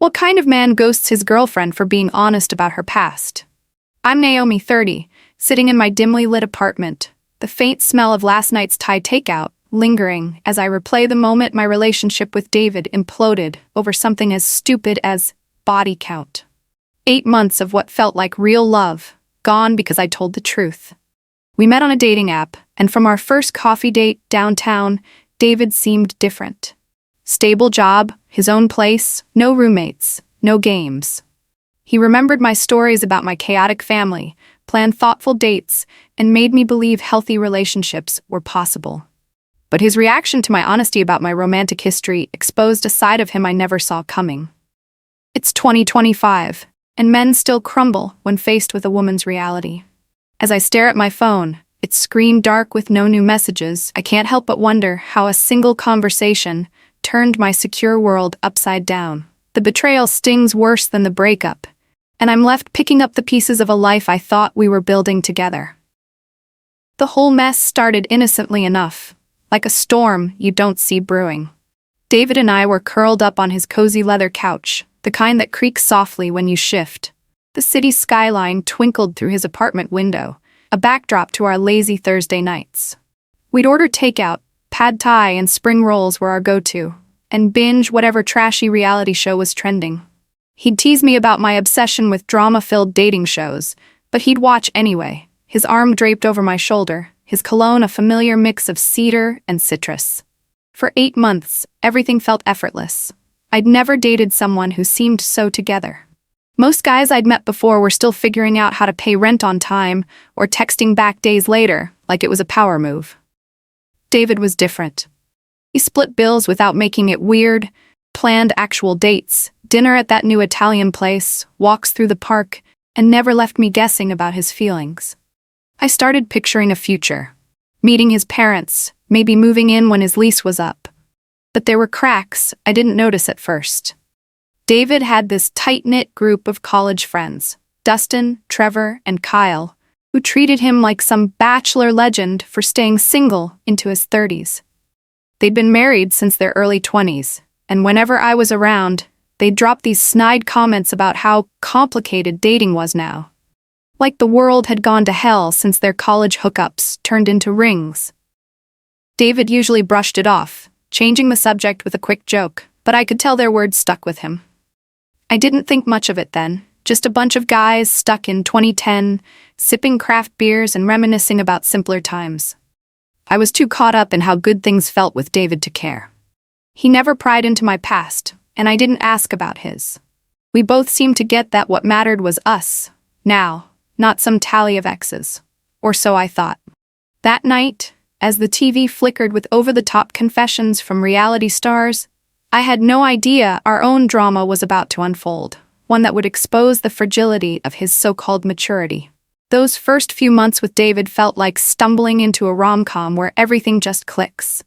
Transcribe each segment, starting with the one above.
What kind of man ghosts his girlfriend for being honest about her past? I'm Naomi, 30, sitting in my dimly lit apartment, the faint smell of last night's Thai takeout lingering as I replay the moment my relationship with David imploded over something as stupid as body count. 8 months of what felt like real love, gone because I told the truth. We met on a dating app, and from our first coffee date downtown, David seemed different. Stable job, his own place, no roommates, no games. He remembered my stories about my chaotic family, planned thoughtful dates, and made me believe healthy relationships were possible. But his reaction to my honesty about my romantic history exposed a side of him I never saw coming. It's 2025, and men still crumble when faced with a woman's reality. As I stare at my phone, its screen dark with no new messages, I can't help but wonder how a single conversation turned my secure world upside down. The betrayal stings worse than the breakup, and I'm left picking up the pieces of a life I thought we were building together. The whole mess started innocently enough, like a storm you don't see brewing. David and I were curled up on his cozy leather couch, the kind that creaks softly when you shift. The city's skyline twinkled through his apartment window, a backdrop to our lazy Thursday nights. We'd order takeout, pad thai and spring rolls were our go-to, and binge whatever trashy reality show was trending. He'd tease me about my obsession with drama-filled dating shows, but he'd watch anyway, his arm draped over my shoulder, his cologne a familiar mix of cedar and citrus. For 8 months, everything felt effortless. I'd never dated someone who seemed so together. Most guys I'd met before were still figuring out how to pay rent on time or texting back days later, like it was a power move. David was different. He split bills without making it weird, planned actual dates, dinner at that new Italian place, walks through the park, and never left me guessing about his feelings. I started picturing a future. Meeting his parents, maybe moving in when his lease was up. But there were cracks I didn't notice at first. David had this tight-knit group of college friends, Dustin, Trevor, and Kyle, who treated him like some bachelor legend for staying single into his 30s. They'd been married since their early 20s, and whenever I was around, they'd drop these snide comments about how complicated dating was now. Like the world had gone to hell since their college hookups turned into rings. David usually brushed it off, changing the subject with a quick joke, but I could tell their words stuck with him. I didn't think much of it then, just a bunch of guys stuck in 2010, sipping craft beers and reminiscing about simpler times. I was too caught up in how good things felt with David to care. He never pried into my past, and I didn't ask about his. We both seemed to get that what mattered was us, now, not some tally of exes. Or so I thought. That night, as the TV flickered with over-the-top confessions from reality stars, I had no idea our own drama was about to unfold, one that would expose the fragility of his so-called maturity. Those first few months with David felt like stumbling into a rom-com where everything just clicks.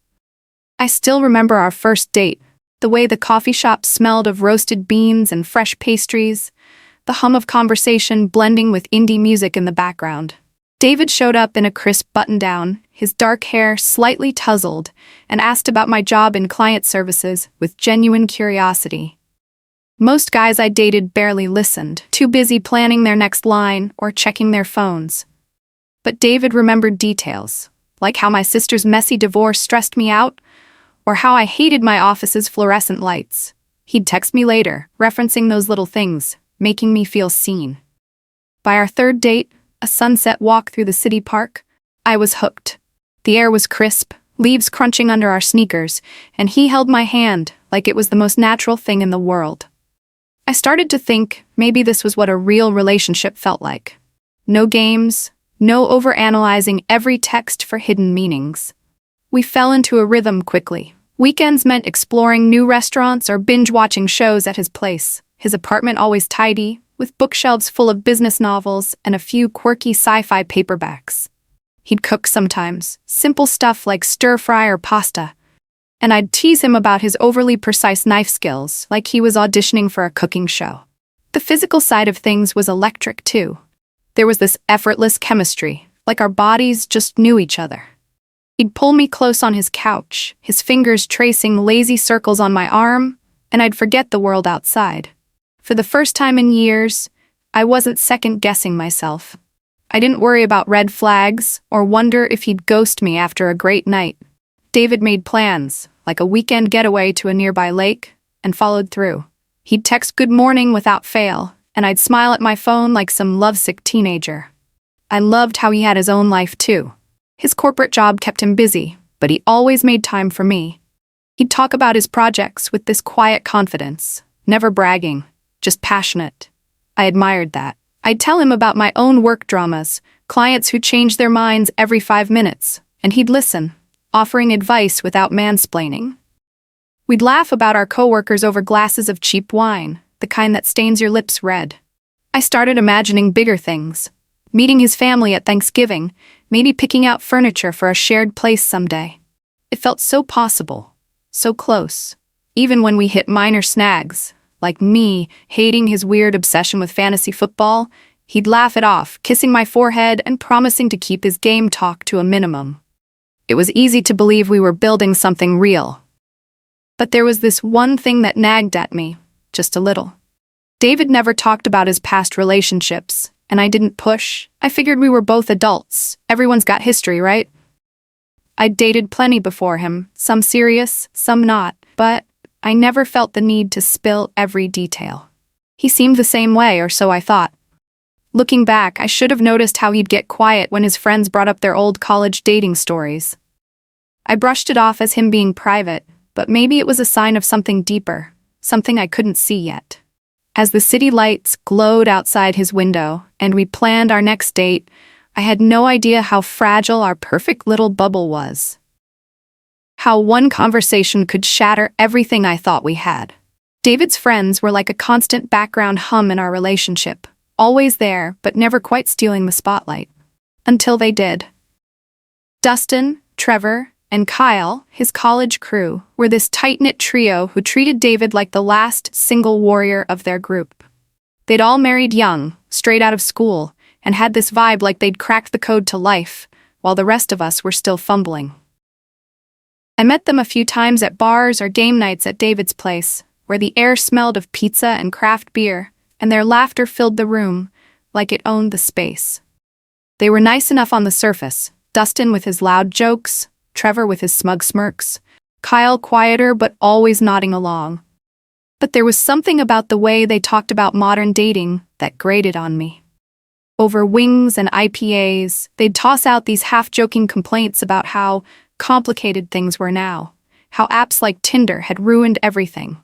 I still remember our first date, the way the coffee shop smelled of roasted beans and fresh pastries, the hum of conversation blending with indie music in the background. David showed up in a crisp button-down, his dark hair slightly tousled, and asked about my job in client services with genuine curiosity. Most guys I dated barely listened, too busy planning their next line or checking their phones. But David remembered details, like how my sister's messy divorce stressed me out, or how I hated my office's fluorescent lights. He'd text me later, referencing those little things, making me feel seen. By our third date, a sunset walk through the city park, I was hooked. The air was crisp, leaves crunching under our sneakers, and he held my hand like it was the most natural thing in the world. I started to think maybe this was what a real relationship felt like. No games, no overanalyzing every text for hidden meanings. We fell into a rhythm quickly. Weekends meant exploring new restaurants or binge-watching shows at his place, his apartment always tidy, with bookshelves full of business novels and a few quirky sci-fi paperbacks. He'd cook sometimes, simple stuff like stir-fry or pasta, and I'd tease him about his overly precise knife skills, like he was auditioning for a cooking show. The physical side of things was electric, too. There was this effortless chemistry, like our bodies just knew each other. He'd pull me close on his couch, his fingers tracing lazy circles on my arm, and I'd forget the world outside. For the first time in years, I wasn't second-guessing myself. I didn't worry about red flags or wonder if he'd ghost me after a great night. David made plans, like a weekend getaway to a nearby lake, and followed through. He'd text good morning without fail, and I'd smile at my phone like some lovesick teenager. I loved how he had his own life too. His corporate job kept him busy, but he always made time for me. He'd talk about his projects with this quiet confidence, never bragging, just passionate. I admired that. I'd tell him about my own work dramas, clients who changed their minds every 5 minutes, and he'd listen, offering advice without mansplaining. We'd laugh about our coworkers over glasses of cheap wine, the kind that stains your lips red. I started imagining bigger things. Meeting his family at Thanksgiving, maybe picking out furniture for a shared place someday. It felt so possible, so close. Even when we hit minor snags, like me hating his weird obsession with fantasy football, he'd laugh it off, kissing my forehead and promising to keep his game talk to a minimum. It was easy to believe we were building something real. But there was this one thing that nagged at me, just a little. David never talked about his past relationships, and I didn't push. I figured we were both adults. Everyone's got history, right? I'd dated plenty before him, some serious, some not, but I never felt the need to spill every detail. He seemed the same way, or so I thought. Looking back, I should have noticed how he'd get quiet when his friends brought up their old college dating stories. I brushed it off as him being private, but maybe it was a sign of something deeper, something I couldn't see yet. As the city lights glowed outside his window and we planned our next date, I had no idea how fragile our perfect little bubble was. How one conversation could shatter everything I thought we had. David's friends were like a constant background hum in our relationship, always there but never quite stealing the spotlight. Until they did. Dustin, Trevor, and Kyle, his college crew, were this tight-knit trio who treated David like the last single warrior of their group. They'd all married young, straight out of school, and had this vibe like they'd cracked the code to life, while the rest of us were still fumbling. I met them a few times at bars or game nights at David's place, where the air smelled of pizza and craft beer, and their laughter filled the room, like it owned the space. They were nice enough on the surface, Dustin with his loud jokes, Trevor with his smug smirks, Kyle quieter but always nodding along. But there was something about the way they talked about modern dating that grated on me. Over wings and IPAs, they'd toss out these half-joking complaints about how complicated things were now, how apps like Tinder had ruined everything.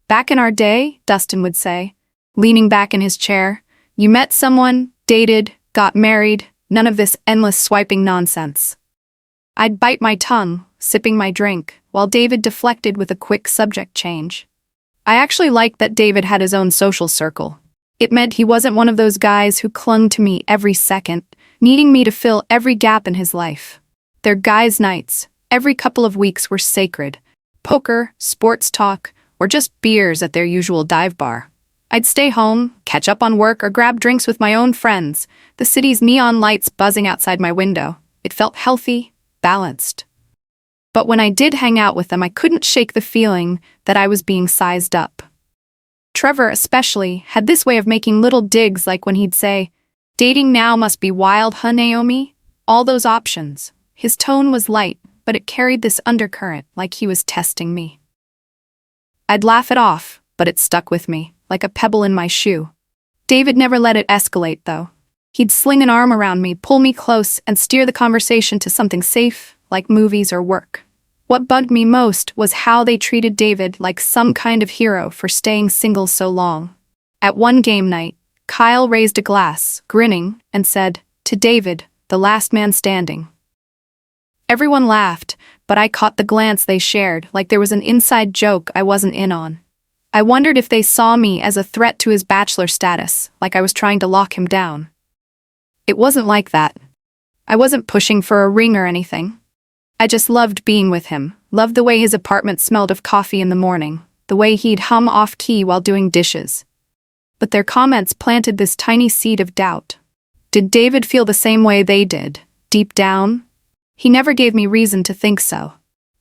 Back in our day, Dustin would say, leaning back in his chair, you met someone, dated, got married, none of this endless swiping nonsense. I'd bite my tongue, sipping my drink, while David deflected with a quick subject change. I actually liked that David had his own social circle. It meant he wasn't one of those guys who clung to me every second, needing me to fill every gap in his life. Their guys' nights, every couple of weeks, were sacred. Poker, sports talk, or just beers at their usual dive bar. I'd stay home, catch up on work, or grab drinks with my own friends, the city's neon lights buzzing outside my window. It felt healthy, balanced. But when I did hang out with them, I couldn't shake the feeling that I was being sized up. Trevor especially had this way of making little digs, like when he'd say, dating now must be wild, huh, Naomi? All those options. His tone was light, but it carried this undercurrent, like he was testing me. I'd laugh it off, but it stuck with me, like a pebble in my shoe. David never let it escalate, though. He'd sling an arm around me, pull me close, and steer the conversation to something safe, like movies or work. What bugged me most was how they treated David like some kind of hero for staying single so long. At one game night, Kyle raised a glass, grinning, and said, "To David, the last man standing." Everyone laughed, but I caught the glance they shared, like there was an inside joke I wasn't in on. I wondered if they saw me as a threat to his bachelor status, like I was trying to lock him down. It wasn't like that. I wasn't pushing for a ring or anything. I just loved being with him, loved the way his apartment smelled of coffee in the morning, the way he'd hum off-key while doing dishes. But their comments planted this tiny seed of doubt. Did David feel the same way they did, deep down? He never gave me reason to think so.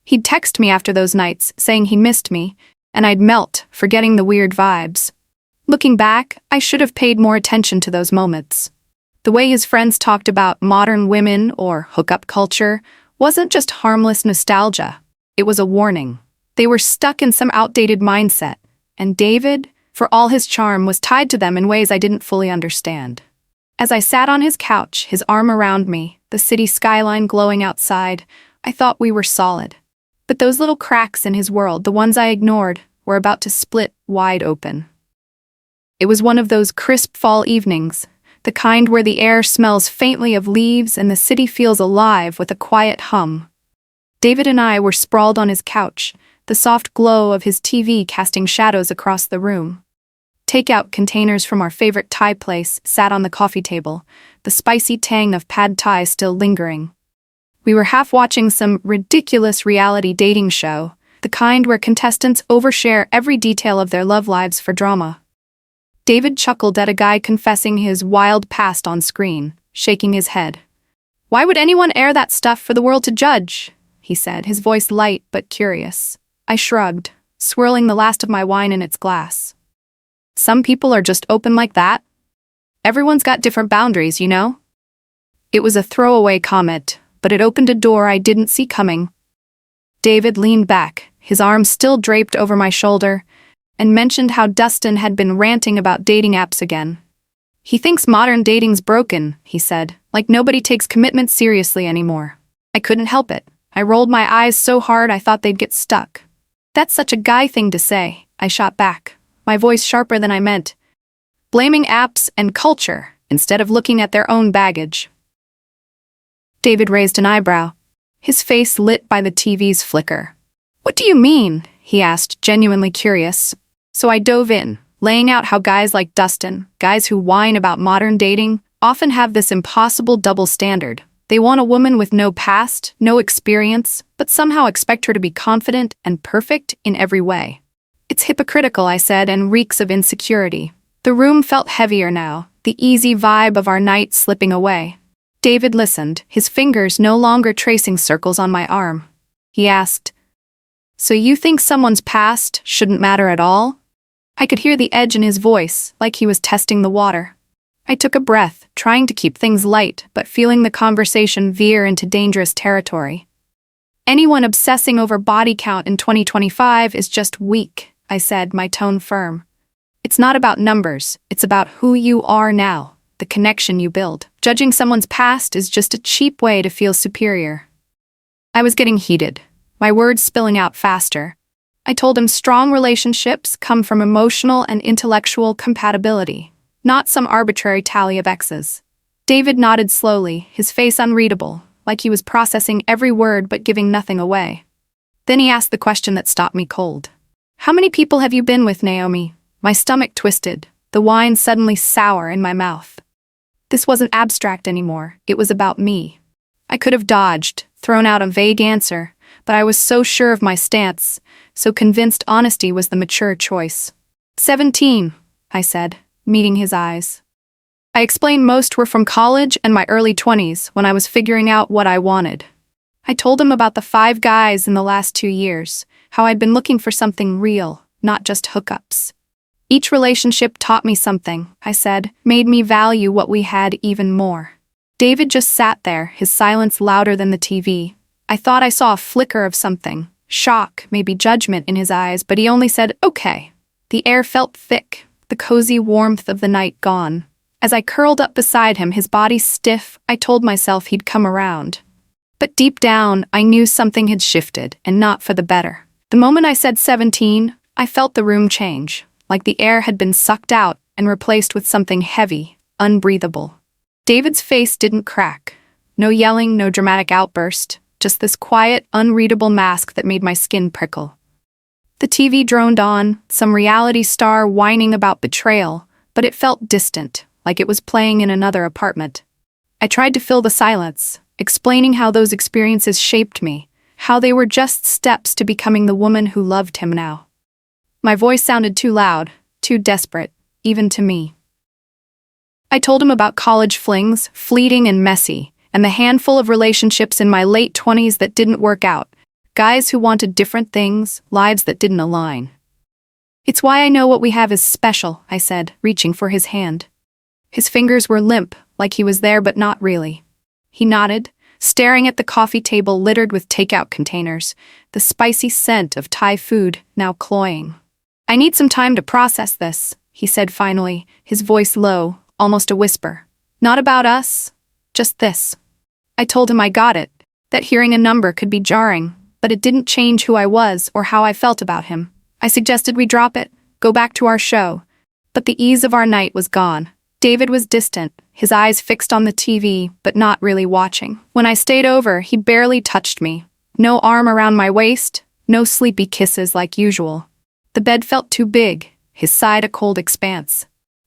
He'd text me after those nights, saying he missed me, and I'd melt, forgetting the weird vibes. Looking back, I should have paid more attention to those moments. The way his friends talked about modern women or hookup culture wasn't just harmless nostalgia. It was a warning. They were stuck in some outdated mindset, and David, for all his charm, was tied to them in ways I didn't fully understand. As I sat on his couch, his arm around me, the city skyline glowing outside, I thought we were solid. But those little cracks in his world, the ones I ignored, were about to split wide open. It was one of those crisp fall evenings, the kind where the air smells faintly of leaves and the city feels alive with a quiet hum. David and I were sprawled on his couch, the soft glow of his TV casting shadows across the room. Takeout containers from our favorite Thai place sat on the coffee table, the spicy tang of pad Thai still lingering. We were half watching some ridiculous reality dating show, the kind where contestants overshare every detail of their love lives for drama. David chuckled at a guy confessing his wild past on screen, shaking his head. "Why would anyone air that stuff for the world to judge?" he said, his voice light but curious. I shrugged, swirling the last of my wine in its glass. "Some people are just open like that. Everyone's got different boundaries, you know?" It was a throwaway comment, but it opened a door I didn't see coming. David leaned back, his arm still draped over my shoulder, and mentioned how Dustin had been ranting about dating apps again. "He thinks modern dating's broken," he said, "like nobody takes commitment seriously anymore." I couldn't help it. I rolled my eyes so hard I thought they'd get stuck. "That's such a guy thing to say," I shot back, my voice sharper than I meant, blaming apps and culture instead of looking at their own baggage. David raised an eyebrow, his face lit by the TV's flicker. "What do you mean?" he asked, genuinely curious. So I dove in, laying out how guys like Dustin, guys who whine about modern dating, often have this impossible double standard. They want a woman with no past, no experience, but somehow expect her to be confident and perfect in every way. "It's hypocritical," I said, "and reeks of insecurity." The room felt heavier now, the easy vibe of our night slipping away. David listened, his fingers no longer tracing circles on my arm. He asked, "So you think someone's past shouldn't matter at all?" I could hear the edge in his voice, like he was testing the water. I took a breath, trying to keep things light, but feeling the conversation veer into dangerous territory. "Anyone obsessing over body count in 2025 is just weak," I said, my tone firm. "It's not about numbers, it's about who you are now, the connection you build. Judging someone's past is just a cheap way to feel superior." I was getting heated, my words spilling out faster. I told him strong relationships come from emotional and intellectual compatibility, not some arbitrary tally of X's. David nodded slowly, his face unreadable, like he was processing every word but giving nothing away. Then he asked the question that stopped me cold. "How many people have you been with, Naomi?" My stomach twisted, the wine suddenly sour in my mouth. This wasn't abstract anymore, it was about me. I could have dodged, thrown out a vague answer, but I was so sure of my stance, so convinced honesty was the mature choice. 17, I said, meeting his eyes. I explained most were from college and my early 20s when I was figuring out what I wanted. I told him about the 5 guys in the last 2 years, how I'd been looking for something real, not just hookups. Each relationship taught me something, I said, made me value what we had even more. David just sat there, his silence louder than the TV. I thought I saw a flicker of something, shock, maybe judgment in his eyes, but he only said, "Okay." The air felt thick, the cozy warmth of the night gone. As I curled up beside him, his body stiff, I told myself he'd come around. But deep down, I knew something had shifted, and not for the better. The moment I said 17, I felt the room change, like the air had been sucked out and replaced with something heavy, unbreathable. David's face didn't crack. No yelling, no dramatic outburst, just this quiet, unreadable mask that made my skin prickle. The TV droned on, some reality star whining about betrayal, but it felt distant, like it was playing in another apartment. I tried to fill the silence, explaining how those experiences shaped me, how they were just steps to becoming the woman who loved him now. My voice sounded too loud, too desperate, even to me. I told him about college flings, fleeting and messy, and the handful of relationships in my late 20s that didn't work out, guys who wanted different things, lives that didn't align. It's why I know what we have is special, I said, reaching for his hand. His fingers were limp, like he was there but not really. He nodded, staring at the coffee table littered with takeout containers, the spicy scent of Thai food now cloying. I need some time to process this, he said finally, his voice low, almost a whisper. Not about us, just this. I told him I got it, that hearing a number could be jarring, but it didn't change who I was or how I felt about him. I suggested we drop it, go back to our show. But the ease of our night was gone. David was distant, his eyes fixed on the TV, but not really watching. When I stayed over, he barely touched me. No arm around my waist, no sleepy kisses like usual. The bed felt too big, his side a cold expanse.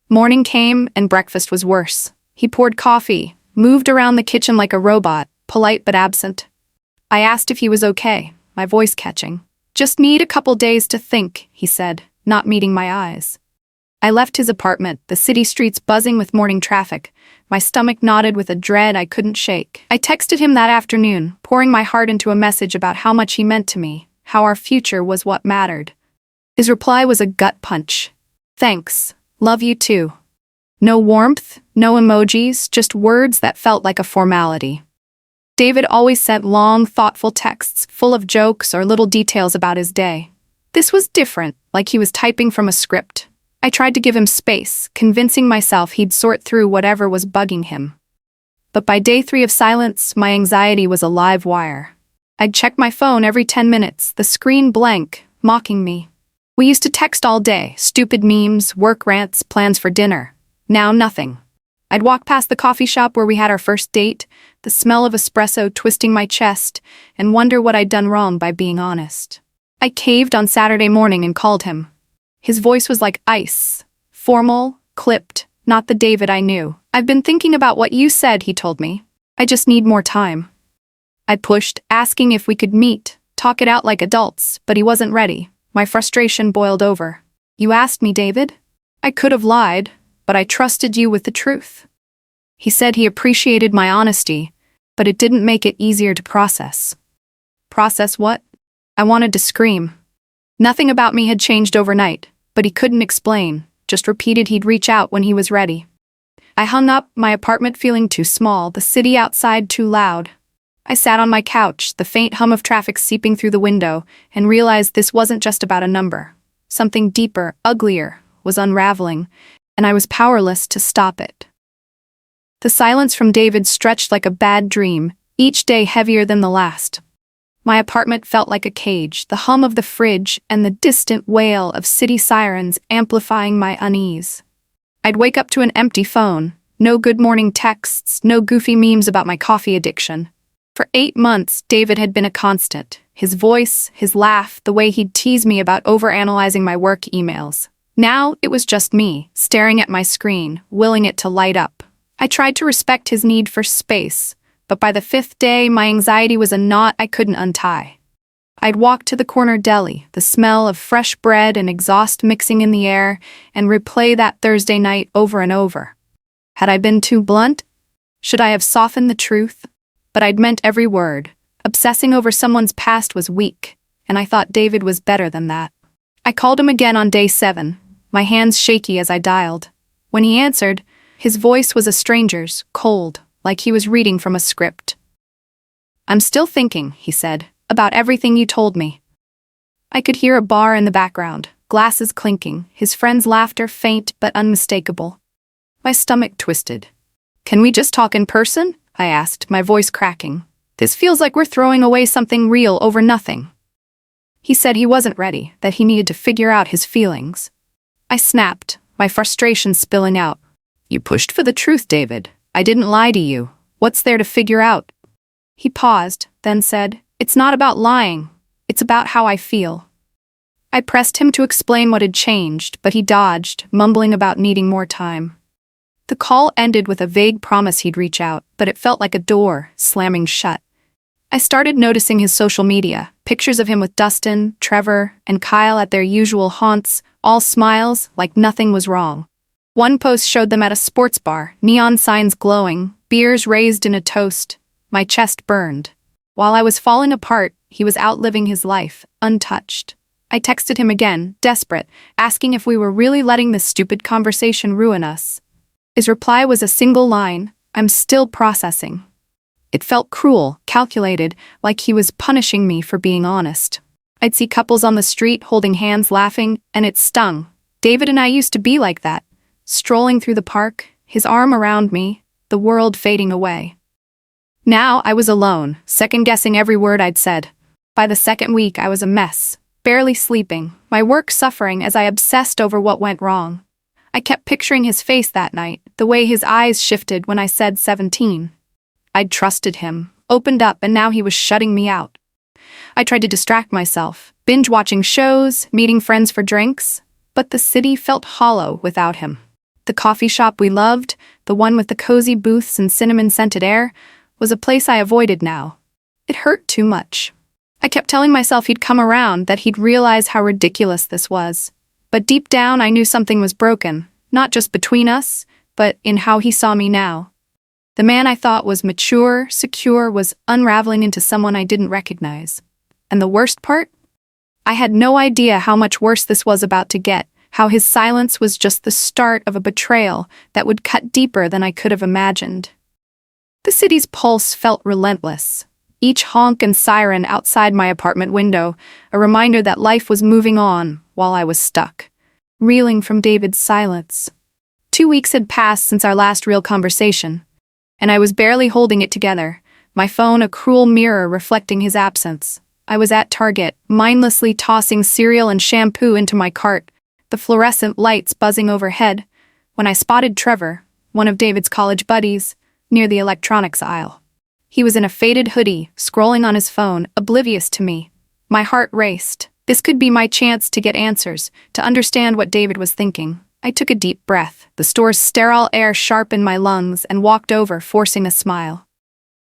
Morning came, and breakfast was worse. He poured coffee, moved around the kitchen like a robot, polite but absent. I asked if he was okay, my voice catching. Just need a couple days to think, he said, not meeting my eyes. I left his apartment, the city streets buzzing with morning traffic. My stomach knotted with a dread I couldn't shake. I texted him that afternoon, pouring my heart into a message about how much he meant to me, how our future was what mattered. His reply was a gut punch. Thanks. Love you too. No warmth, no emojis, just words that felt like a formality. David always sent long, thoughtful texts, full of jokes or little details about his day. This was different, like he was typing from a script. I tried to give him space, convincing myself he'd sort through whatever was bugging him. But by day 3 of silence, my anxiety was a live wire. I'd check my phone every 10 minutes, the screen blank, mocking me. We used to text all day, stupid memes, work rants, plans for dinner. Now nothing. I'd walk past the coffee shop where we had our first date, the smell of espresso twisting my chest, and wonder what I'd done wrong by being honest. I caved on Saturday morning and called him. His voice was like ice, formal, clipped, not the David I knew. I've been thinking about what you said, he told me. I just need more time. I pushed, asking if we could meet, talk it out like adults, but he wasn't ready. My frustration boiled over. You asked me, David? I could have lied, but I trusted you with the truth. He said he appreciated my honesty, but it didn't make it easier to process. Process what? I wanted to scream. Nothing about me had changed overnight, but he couldn't explain, just repeated he'd reach out when he was ready. I hung up, my apartment feeling too small, the city outside too loud. I sat on my couch, the faint hum of traffic seeping through the window, and realized this wasn't just about a number. Something deeper, uglier, was unraveling, and I was powerless to stop it. The silence from David stretched like a bad dream, each day heavier than the last. My apartment felt like a cage, the hum of the fridge and the distant wail of city sirens amplifying my unease. I'd wake up to an empty phone, no good morning texts, no goofy memes about my coffee addiction. For 8 months, David had been a constant. His voice, his laugh, the way he'd tease me about overanalyzing my work emails. Now it was just me, staring at my screen, willing it to light up. I tried to respect his need for space, but by the 5th day, my anxiety was a knot I couldn't untie. I'd walk to the corner deli, the smell of fresh bread and exhaust mixing in the air, and replay that Thursday night over and over. Had I been too blunt? Should I have softened the truth? But I'd meant every word. Obsessing over someone's past was weak, and I thought David was better than that. I called him again on day 7, my hands shaky as I dialed. When he answered, his voice was a stranger's, cold, like he was reading from a script. I'm still thinking, he said, about everything you told me. I could hear a bar in the background, glasses clinking, his friend's laughter faint but unmistakable. My stomach twisted. Can we just talk in person? I asked, my voice cracking. This feels like we're throwing away something real over nothing. He said he wasn't ready, that he needed to figure out his feelings. I snapped, my frustration spilling out. You pushed for the truth, David. I didn't lie to you. What's there to figure out? He paused, then said, It's not about lying. It's about how I feel. I pressed him to explain what had changed, but he dodged, mumbling about needing more time. The call ended with a vague promise he'd reach out, but it felt like a door, slamming shut. I started noticing his social media, pictures of him with Dustin, Trevor, and Kyle at their usual haunts, all smiles, like nothing was wrong. One post showed them at a sports bar, neon signs glowing, beers raised in a toast. My chest burned. While I was falling apart, he was out living his life, untouched. I I texted him again, desperate, asking if we were really letting this stupid conversation ruin us. His reply was a single line, "I'm still processing." It felt cruel, calculated, like he was punishing me for being honest. I'd see couples on the street holding hands laughing, and it stung. David and I used to be like that, strolling through the park, his arm around me, the world fading away. Now I was alone, second-guessing every word I'd said. By the second week, I was a mess, barely sleeping, my work suffering as I obsessed over what went wrong. I kept picturing his face that night, the way his eyes shifted when I said 17. I'd trusted him, opened up, and now he was shutting me out. I tried to distract myself, binge-watching shows, meeting friends for drinks, but the city felt hollow without him. The coffee shop we loved, the one with the cozy booths and cinnamon-scented air, was a place I avoided now. It hurt too much. I kept telling myself he'd come around, that he'd realize how ridiculous this was. But deep down, I knew something was broken, not just between us, but in how he saw me now. The man I thought was mature, secure, was unraveling into someone I didn't recognize. And the worst part? I had no idea how much worse this was about to get, how his silence was just the start of a betrayal that would cut deeper than I could have imagined. The city's pulse felt relentless. Each honk and siren outside my apartment window, a reminder that life was moving on while I was stuck, reeling from David's silence. 2 weeks had passed since our last real conversation, and I was barely holding it together, my phone a cruel mirror reflecting his absence. I was at Target, mindlessly tossing cereal and shampoo into my cart, the fluorescent lights buzzing overhead, when I spotted Trevor, one of David's college buddies, near the electronics aisle. He was in a faded hoodie, scrolling on his phone, oblivious to me. My heart raced. This could be my chance to get answers, to understand what David was thinking. I took a deep breath, the store's sterile air sharp in my lungs, and walked over, forcing a smile.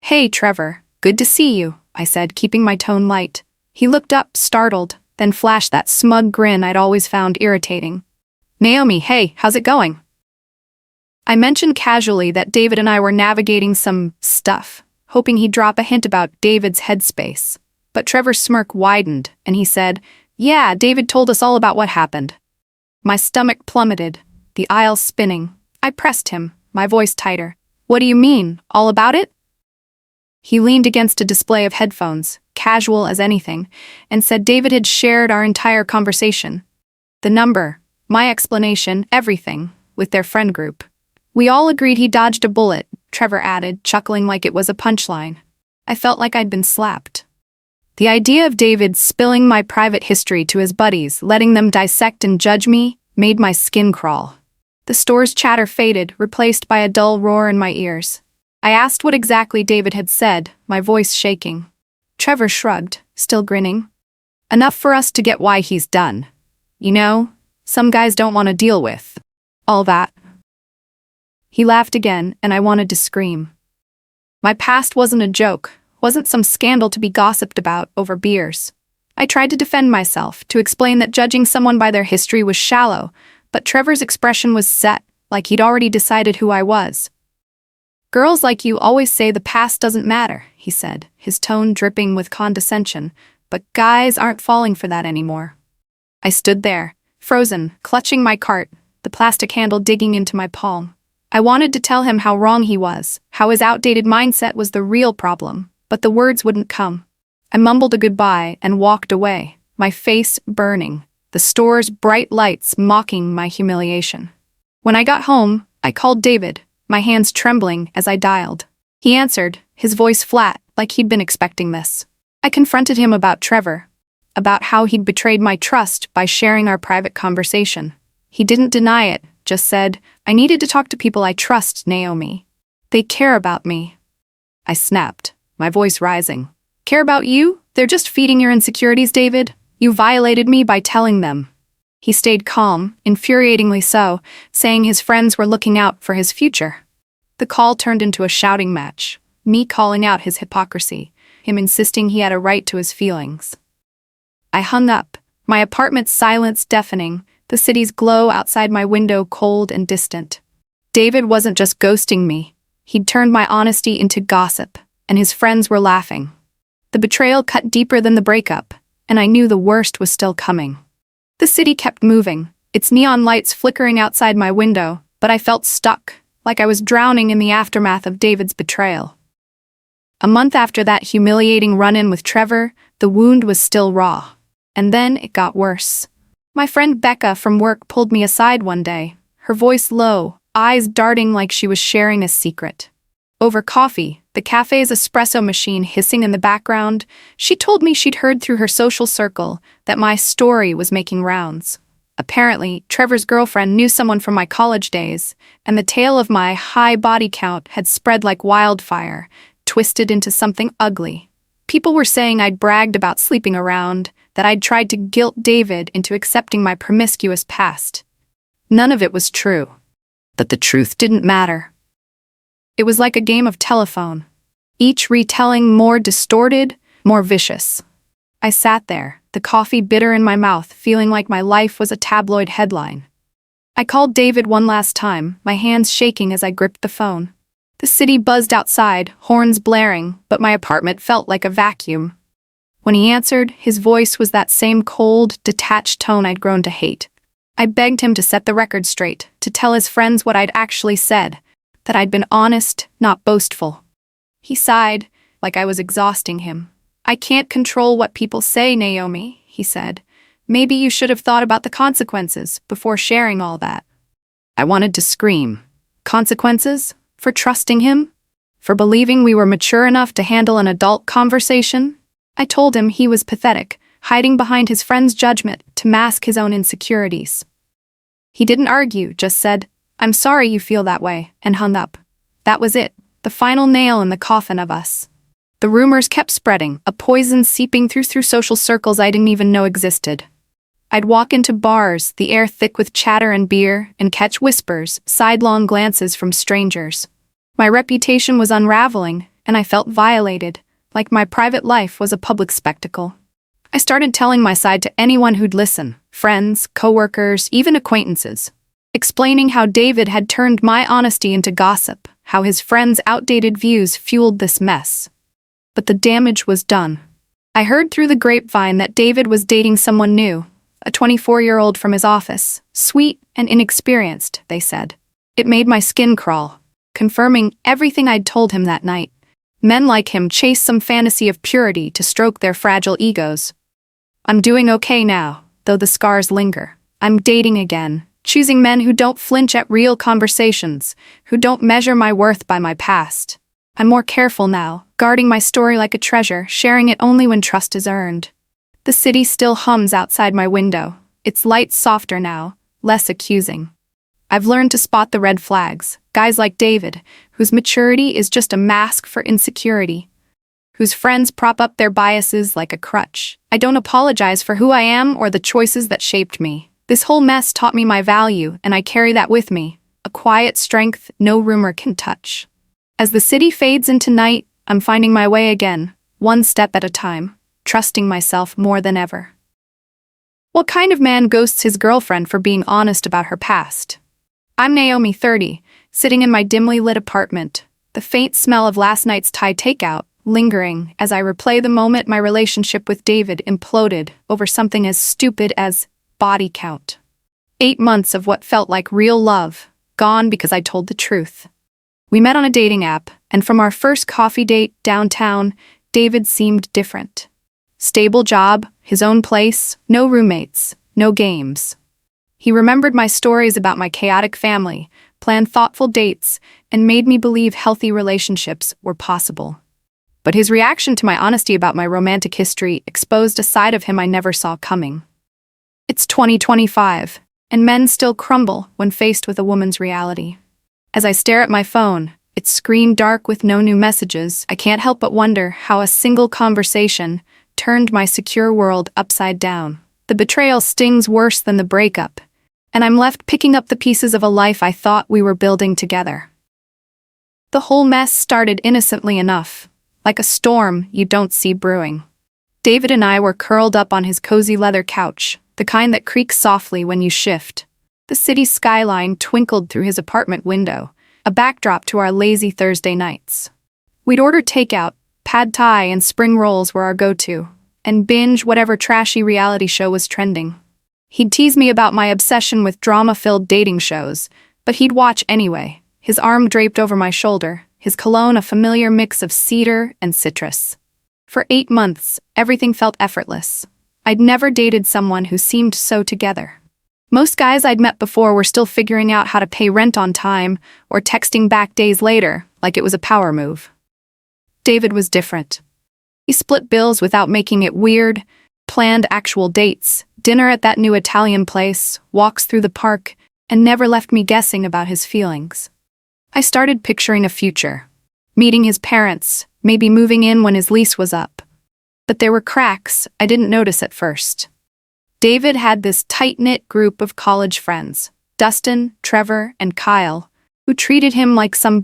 "Hey, Trevor, good to see you," I said, keeping my tone light. He looked up, startled, then flashed that smug grin I'd always found irritating. "Naomi, hey, how's it going?" I mentioned casually that David and I were navigating some stuff, hoping he'd drop a hint about David's headspace. But Trevor's smirk widened, and he said, "Yeah, David told us all about what happened." My stomach plummeted, the aisle spinning. I pressed him, my voice tighter. "What do you mean, all about it?" He leaned against a display of headphones, casual as anything, and said David had shared our entire conversation. The number, my explanation, everything, with their friend group. "We all agreed he dodged a bullet," Trevor added, chuckling like it was a punchline. I felt like I'd been slapped. The idea of David spilling my private history to his buddies, letting them dissect and judge me, made my skin crawl. The store's chatter faded, replaced by a dull roar in my ears. I asked what exactly David had said, my voice shaking. Trevor shrugged, still grinning. "Enough for us to get why he's done. You know, some guys don't want to deal with all that." He laughed again, and I wanted to scream. My past wasn't a joke, wasn't some scandal to be gossiped about over beers. I tried to defend myself, to explain that judging someone by their history was shallow, but Trevor's expression was set, like he'd already decided who I was. "Girls like you always say the past doesn't matter," he said, his tone dripping with condescension, "but guys aren't falling for that anymore." I stood there, frozen, clutching my cart, the plastic handle digging into my palm. I wanted to tell him how wrong he was, how his outdated mindset was the real problem, but the words wouldn't come. I mumbled a goodbye and walked away, my face burning, the store's bright lights mocking my humiliation. When I got home, I called David, my hands trembling as I dialed. He answered, his voice flat, like he'd been expecting this. I confronted him about Trevor, about how he'd betrayed my trust by sharing our private conversation. He didn't deny it, just said, "I needed to talk to people I trust, Naomi. They care about me." I snapped, my voice rising. "Care about you? They're just feeding your insecurities, David. You violated me by telling them." He stayed calm, infuriatingly so, saying his friends were looking out for his future. The call turned into a shouting match, me calling out his hypocrisy, him insisting he had a right to his feelings. I hung up, my apartment's silence deafening, the city's glow outside my window cold and distant. David wasn't just ghosting me. He'd turned my honesty into gossip, and his friends were laughing. The betrayal cut deeper than the breakup, and I knew the worst was still coming. The city kept moving, its neon lights flickering outside my window, but I felt stuck, like I was drowning in the aftermath of David's betrayal. A month after that humiliating run-in with Trevor, the wound was still raw. And then it got worse. My friend Becca from work pulled me aside one day, her voice low, eyes darting like she was sharing a secret. Over coffee, the cafe's espresso machine hissing in the background, she told me she'd heard through her social circle that my story was making rounds. Apparently, Trevor's girlfriend knew someone from my college days, and the tale of my high body count had spread like wildfire, twisted into something ugly. People were saying I'd bragged about sleeping around, that I'd tried to guilt David into accepting my promiscuous past. None of it was true. But the truth didn't matter. It was like a game of telephone, each retelling more distorted, more vicious. I sat there, the coffee bitter in my mouth, feeling like my life was a tabloid headline. I called David one last time, my hands shaking as I gripped the phone. The city buzzed outside, horns blaring, but my apartment felt like a vacuum. When he answered, his voice was that same cold, detached tone I'd grown to hate. I begged him to set the record straight, to tell his friends what I'd actually said, that I'd been honest, not boastful. He sighed, like I was exhausting him. "I can't control what people say, Naomi," he said. "Maybe you should have thought about the consequences before sharing all that." I wanted to scream. Consequences? For trusting him? For believing we were mature enough to handle an adult conversation? I told him he was pathetic, hiding behind his friend's judgment to mask his own insecurities. He didn't argue, just said, "I'm sorry you feel that way," and hung up. That was it, the final nail in the coffin of us. The rumors kept spreading, a poison seeping through social circles I didn't even know existed. I'd walk into bars, the air thick with chatter and beer, and catch whispers, sidelong glances from strangers. My reputation was unraveling, and I felt violated, like my private life was a public spectacle. I started telling my side to anyone who'd listen, friends, coworkers, even acquaintances. Explaining how David had turned my honesty into gossip, how his friends' outdated views fueled this mess. But the damage was done. I heard through the grapevine that David was dating someone new, a 24-year-old from his office, sweet and inexperienced, they said. It made my skin crawl, confirming everything I'd told him that night. Men like him chase some fantasy of purity to stroke their fragile egos. I'm doing okay now, though the scars linger. I'm dating again, choosing men who don't flinch at real conversations, who don't measure my worth by my past. I'm more careful now, guarding my story like a treasure, sharing it only when trust is earned. The city still hums outside my window, its lights softer now, less accusing. I've learned to spot the red flags, guys like David, whose maturity is just a mask for insecurity, whose friends prop up their biases like a crutch. I don't apologize for who I am or the choices that shaped me. This whole mess taught me my value, and I carry that with me, a quiet strength no rumor can touch. As the city fades into night, I'm finding my way again, one step at a time, trusting myself more than ever. What kind of man ghosts his girlfriend for being honest about her past? I'm Naomi, 30, sitting in my dimly lit apartment, the faint smell of last night's Thai takeout lingering as I replay the moment my relationship with David imploded over something as stupid as body count. 8 months of what felt like real love, gone because I told the truth. We met on a dating app, and from our first coffee date downtown, David seemed different. Stable job, his own place, no roommates, no games. He remembered my stories about my chaotic family, planned thoughtful dates, and made me believe healthy relationships were possible. But his reaction to my honesty about my romantic history exposed a side of him I never saw coming. It's 2025, and men still crumble when faced with a woman's reality. As I stare at my phone, its screen dark with no new messages, I can't help but wonder how a single conversation turned my secure world upside down. The betrayal stings worse than the breakup, and I'm left picking up the pieces of a life I thought we were building together. The whole mess started innocently enough, like a storm you don't see brewing. David and I were curled up on his cozy leather couch, the kind that creaks softly when you shift. The city's skyline twinkled through his apartment window, a backdrop to our lazy Thursday nights. We'd ordered takeout, pad thai and spring rolls were our go-to, and binge whatever trashy reality show was trending. He'd tease me about my obsession with drama-filled dating shows, but he'd watch anyway, his arm draped over my shoulder, his cologne a familiar mix of cedar and citrus. For 8 months, everything felt effortless. I'd never dated someone who seemed so together. Most guys I'd met before were still figuring out how to pay rent on time or texting back days later, like it was a power move. David was different. He split bills without making it weird, planned actual dates, dinner at that new Italian place, walks through the park, and never left me guessing about his feelings. I started picturing a future. Meeting his parents, maybe moving in when his lease was up. But there were cracks I didn't notice at first. David had this tight-knit group of college friends, Dustin, Trevor, and Kyle, who treated him like some